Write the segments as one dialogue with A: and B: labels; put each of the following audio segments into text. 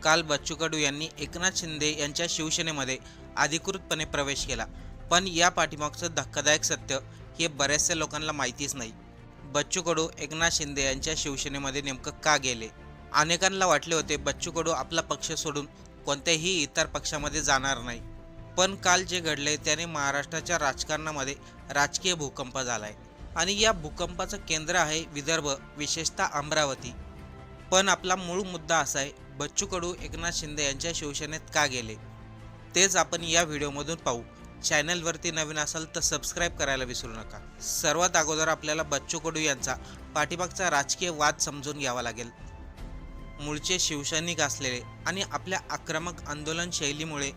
A: काल बच्चू कडू यांनी एकनाथ शिंदे यांच्या शिवसेनेमध्ये अधिकृतपणे प्रवेश केला. पण या पाठीमागचं धक्कादायक सत्य हे बऱ्याचशा लोकांना माहितीच नाही. बच्चू कडू एकनाथ शिंदे यांच्या शिवसेनेमध्ये नेमकं का गेले? अनेकांना वाटले होते बच्चू कडू आपला पक्ष सोडून कोणत्याही इतर पक्षामध्ये जाणार नाही. पण काल जे घडले त्याने महाराष्ट्राच्या राजकारणामध्ये राजकीय भूकंप झालाय आणि या भूकंपाचं केंद्र आहे विदर्भ, विशेषतः अमरावती. पण आपला मूळ मुद्दा असा आहे, बच्चू कडू एकनाथ शिंदे यांच्या शिवसेनेत का गेले? तेच आपण या व्हिडिओमधून पाहू. चॅनलवरती नवीन असाल तर सबस्क्राईब करायला विसरू नका. सर्वात अगोदर आपल्याला बच्चू कडू यांचा पाठीमागचा राजकीय वाद समजून घ्यावा लागेल. मूळचे शिवसैनिक असलेले आणि आपल्या आक्रमक आंदोलन शैलीमुळे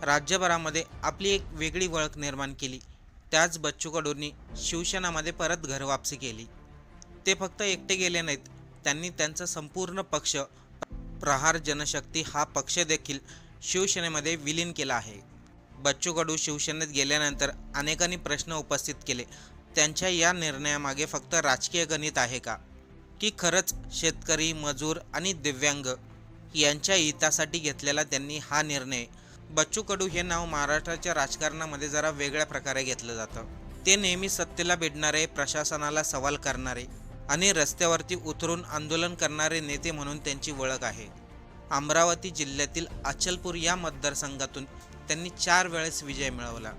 A: राज्यभरामध्ये आपली एक वेगळी ओळख निर्माण केली. त्याच बच्चू कडूंनी शिवसेनामध्ये परत घरवापसी केली. ते फक्त एकटे गेले नाहीत, त्यांनी त्यांचा संपूर्ण पक्ष प्रहार जनशक्ती हा पक्ष देखील शिवसेनेमध्ये विलीन केला आहे. बच्चू कडू शिवसेनेत गेल्यानंतर अनेकांनी प्रश्न उपस्थित केले. त्यांच्या या निर्णयामागे फक्त राजकीय गणित आहे का, की खरंच शेतकरी, मजूर आणि दिव्यांग यांच्या हितासाठी घेतलेला त्यांनी हा निर्णय? बच्चू कडू हे नाव महाराष्ट्राच्या राजकारणामध्ये जरा वेगळ्या प्रकारे घेतलं जातं. ते नेहमी सत्तेला भिडणारे, प्रशासनाला सवाल करणारे आणि रस्त्यावरती उतरून आंदोलन करणारे नेते म्हणून त्यांची ओळख आहे. अमरावती जिल्ह्यातील अचलपूर या मतदारसंघातून त्यांनी 4 वेळेस विजय मिळवला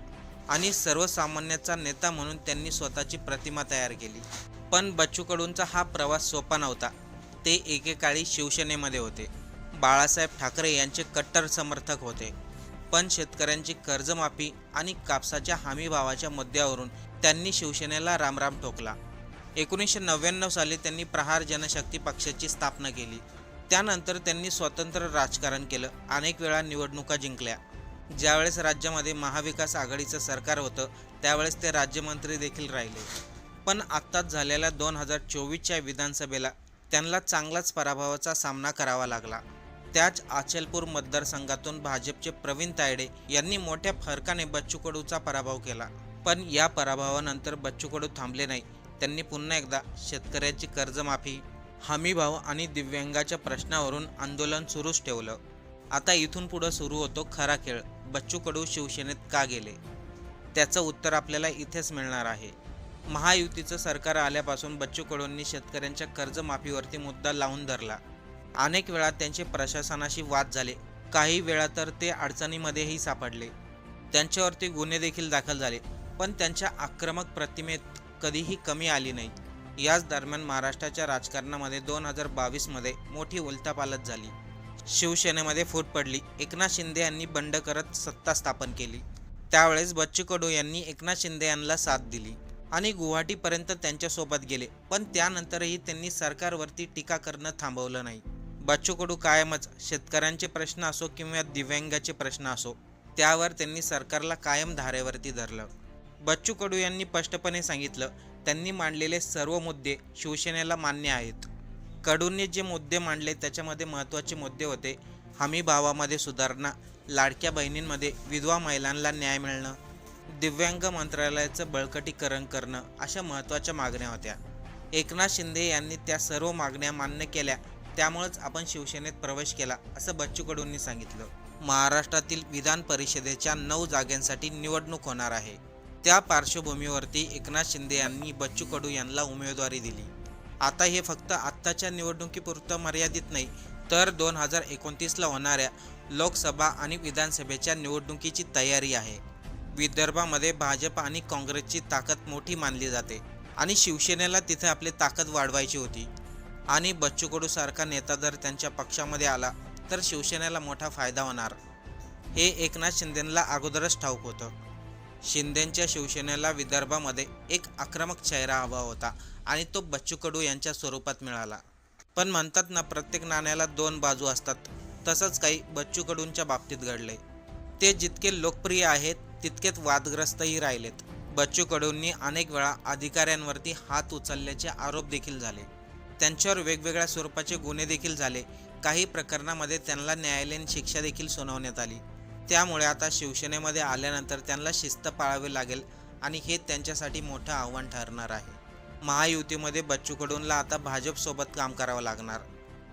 A: आणि सर्वसामान्याचा नेता म्हणून त्यांनी स्वतःची प्रतिमा तयार केली. पण बच्चू कडूंचा हा प्रवास सोपा नव्हता. ते एकेकाळी शिवसेनेमध्ये होते. बाळासाहेब ठाकरे यांचे कट्टर समर्थक होते. पण शेतकऱ्यांची कर्जमाफी आणि कापसाच्या हमीभावाच्या मुद्द्यावरून त्यांनी शिवसेनेला रामराम ठोकला. 1999 साली त्यांनी प्रहार जनशक्ती पक्षाची स्थापना केली. त्यानंतर त्यांनी स्वतंत्र राजकारण केलं, अनेक वेळा निवडणुका जिंकल्या. ज्यावेळेस राज्यामध्ये महाविकास आघाडीचं सरकार होतं त्यावेळेस ते राज्यमंत्री देखील राहिले. पण आत्ताच झालेल्या 2024च्या विधानसभेला त्यांना चांगलाच पराभवाचा सामना करावा लागला. त्याच अचलपूर मतदारसंघातून भाजपचे प्रवीण तायडे यांनी मोठ्या फरकाने बच्चू कडूचा पराभव केला. पण या पराभवानंतर बच्चू कडू थांबले नाही. त्यांनी पुन्हा एकदा शेतकऱ्याची कर्जमाफी, हमीभाव आणि दिव्यांगाच्या प्रश्नावरून आंदोलन सुरूच ठेवलं. आता इथून पुढं सुरू होतो खरा खेळ. बच्चू कडू शिवसेनेत का गेले? त्याचं उत्तर आपल्याला इथेच मिळणार आहे. महायुतीचं सरकार आल्यापासून बच्चू कडूंनी शेतकऱ्यांच्या कर्जमाफीवरती मुद्दा लावून धरला. अनेक वेळा त्यांचे प्रशासनाशी वाद झाले. काही वेळा तर ते अडचणीमध्येही सापडले. त्यांच्यावरती गुन्हे देखील दाखल झाले. पण त्यांच्या आक्रमक प्रतिमेत कधीही कमी आली नाही. याच दरम्यान महाराष्ट्राच्या राजकारणामध्ये 2022मध्ये मोठी उलथापालथ झाली. शिवसेनेमध्ये फूट पडली. एकनाथ शिंदे यांनी बंड करत सत्ता स्थापन केली. त्यावेळेस बच्चू कडू यांनी एकनाथ शिंदे यांना साथ दिली आणि गुवाहाटीपर्यंत त्यांच्यासोबत गेले. पण त्यानंतरही त्यांनी सरकारवरती टीका करणं थांबवलं नाही. बच्चू कडू कायमच शेतकऱ्यांचे प्रश्न असो किंवा दिव्यांगाचे प्रश्न असो, त्यावर त्यांनी सरकारला कायम धारेवरती धरलं. बच्चू कडू यांनी स्पष्टपणे सांगितलं, त्यांनी मांडलेले सर्व मुद्दे शिवसेनेला मान्य आहेत. कडूंनी जे मुद्दे मांडले त्याच्यामध्ये महत्त्वाचे मुद्दे होते हमीभावामध्ये सुधारणा, लाडक्या बहिणींमध्ये विधवा महिलांना न्याय मिळणं, दिव्यांग मंत्रालयाचं बळकटीकरण करणं, अशा महत्त्वाच्या मागण्या होत्या. एकनाथ शिंदे यांनी त्या सर्व मागण्या मान्य केल्या. त्यामुळेच आपण शिवसेनेत प्रवेश केला, असं बच्चू कडूंनी सांगितलं. महाराष्ट्रातील विधान परिषदेच्या 9 जागांसाठी निवडणूक होणार आहे. त्या पार्श्वभूमीवरती एकनाथ शिंदे यांनी बच्चू कडू यांना उमेदवारी दिली. आता हे फक्त आत्ताच्या निवडणुकीपुरतं मर्यादित नाही, तर 2029ला होणाऱ्या लोकसभा आणि विधानसभेच्या निवडणुकीची तयारी आहे. विदर्भामध्ये भाजप आणि काँग्रेसची ताकद मोठी मानली जाते आणि शिवसेनेला तिथे आपली ताकद वाढवायची होती. आणि बच्चू कडू सारखा नेता जर त्यांच्या पक्षामध्ये आला तर शिवसेनेला मोठा फायदा होणार, हे एकनाथ शिंदेंना अगोदरच ठाऊक होतं. शिंदेंच्या शिवसेनेला विदर्भामध्ये एक आक्रमक चेहरा हवा होता आणि तो बच्चू कडू यांच्या स्वरूपात मिळाला. पण म्हणतात ना, प्रत्येक नाण्याला 2 बाजू असतात. तसंच काही बच्चू कडूंच्या बाबतीत घडले. ते जितके लोकप्रिय आहेत तितकेच वादग्रस्तही राहिलेत. बच्चू कडूंनी अनेक वेळा अधिकाऱ्यांवरती हात उचलल्याचे आरोप देखील झाले. त्यांच्यावर वेगवेगळ्या स्वरूपाचे गुन्हे देखील झाले. काही प्रकरणामध्ये त्यांना न्यायालयीन शिक्षा देखील सुनावण्यात आली. त्यामुळे आता शिवसेनेमध्ये आल्यानंतर त्यांना शिस्त पाळावी लागेल आणि हे त्यांच्यासाठी मोठं आव्हान ठरणार आहे. महायुतीमध्ये बच्चू कडूंना आता भाजपसोबत काम करावं लागणार.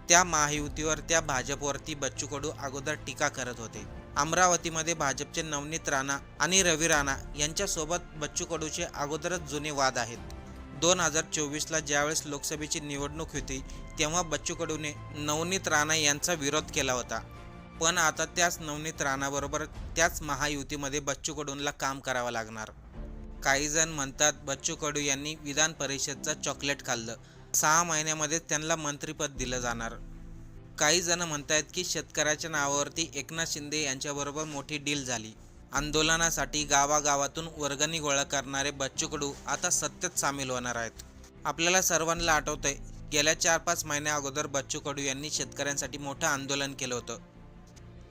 A: त्या महायुतीवर, त्या भाजपवरती बच्चू कडू अगोदर टीका करत होते. अमरावतीमध्ये भाजपचे नवनीत राणा आणि रवी राणा यांच्यासोबत बच्चू कडूचे अगोदरच जुने वाद आहेत. 2024ला ज्यावेळेस लोकसभेची निवडणूक होती तेव्हा बच्चू कडूने नवनीत राणा यांचा विरोध केला होता. पण आता त्याच नवनीत राणाबरोबर त्याच महायुतीमध्ये बच्चू कडूंना काम करावं लागणार. काही जण म्हणतात बच्चू कडू यांनी विधान परिषदचं चॉकलेट खाल्लं, 6 महिन्यामध्ये त्यांना मंत्रिपद दिलं जाणार. काही जण म्हणतात की शेतकऱ्याच्या नावावरती एकनाथ शिंदे यांच्याबरोबर मोठी डील झाली. आंदोलनासाठी गावागावातून वर्गणी गोळा करणारे बच्चू कडू आता सत्तेत सामील होणार आहेत. आपल्याला सर्वांना आठवतंय, गेल्या 4-5 महिन्या अगोदर बच्चू कडू यांनी शेतकऱ्यांसाठी मोठं आंदोलन केलं होतं.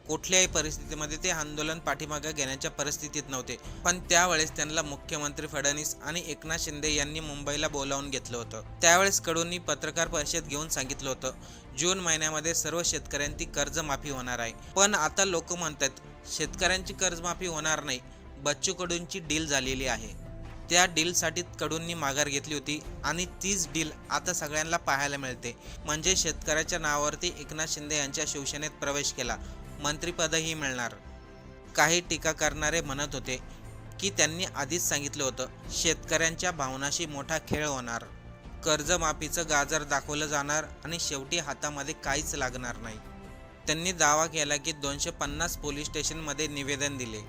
A: कुठल्याही परिस्थितीमध्ये ते आंदोलन पाठीमागे घेण्याच्या परिस्थितीत नव्हते, पण त्यावेळेस त्यांना मुख्यमंत्री फडणवीस आणि एकनाथ शिंदे यांनी मुंबईला बोलावून घेतलं होतं. त्यावेळेस कडूंनी पत्रकार परिषद घेऊन सांगितलं होतं जून महिन्यामध्ये सर्व शेतकऱ्यांची कर्जमाफी होणार आहे. पण आता लोक म्हणतात शेतकऱ्यांची कर्जमाफी होणार नाही, बच्चू कडूंची डील झालेली आहे. त्या डीलसाठी कडूंनी माघार घेतली होती आणि तीच डील आता सगळ्यांना पाहायला मिळते. म्हणजे शेतकऱ्याच्या नावावरती एकनाथ शिंदे यांच्या शिवसेनेत प्रवेश केला, मंत्रिपदही मिळणार. काही टीका करणारे म्हणत होते की त्यांनी आधीच सांगितलं होतं शेतकऱ्यांच्या भावनाशी मोठा खेळ होणार, कर्जमाफीचं गाजर दाखवलं जाणार आणि शेवटी हातामध्ये काहीच लागणार नाही. त्यांनी दावा केला की 250 पोलीस स्टेशनमध्ये निवेदन दिले,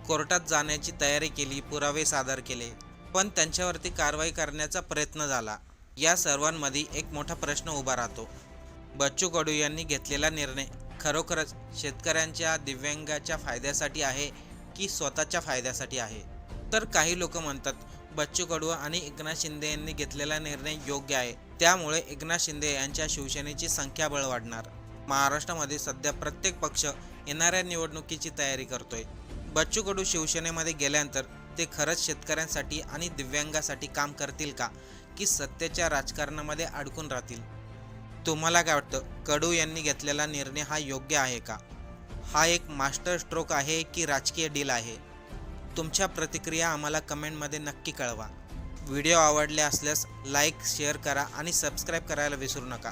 A: कोर्टात जाण्याची तयारी केली, पुरावे सादर केले, पण त्यांच्यावरती कारवाई करण्याचा प्रयत्न झाला. या सर्वांमध्ये एक मोठा प्रश्न उभा राहतो, बच्चू कडू यांनी घेतलेला निर्णय खरोखरच शेतकऱ्यांच्या, दिव्यांगाच्या फायद्यासाठी आहे की स्वतःच्या फायद्यासाठी आहे? तर काही लोक म्हणतात बच्चू कडू आणि एकनाथ शिंदे यांनी घेतलेला निर्णय योग्य आहे, त्यामुळे एकनाथ शिंदे यांच्या शिवसेनेची संख्याबळ वाढणार. महाराष्ट्रामध्ये सध्या प्रत्येक पक्ष येणाऱ्या निवडणुकीची तयारी करतोय. बच्चू कडू शिवसेनेमध्ये गेल्यानंतर ते खरंच शेतकऱ्यांसाठी आणि दिव्यांगासाठी काम करतील का, की सत्तेच्या राजकारणामध्ये अडकून राहतील? तुम्हाला काय वाटतं, कडू यांनी घेतलेला निर्णय हा योग्य आहे का? हा एक मास्टर स्ट्रोक आहे की राजकीय डील आहे? तुमच्या प्रतिक्रिया आम्हाला कमेंटमध्ये नक्की कळवा. व्हिडिओ आवडले असल्यास लाईक, शेअर करा आणि सबस्क्राईब करायला विसरू नका.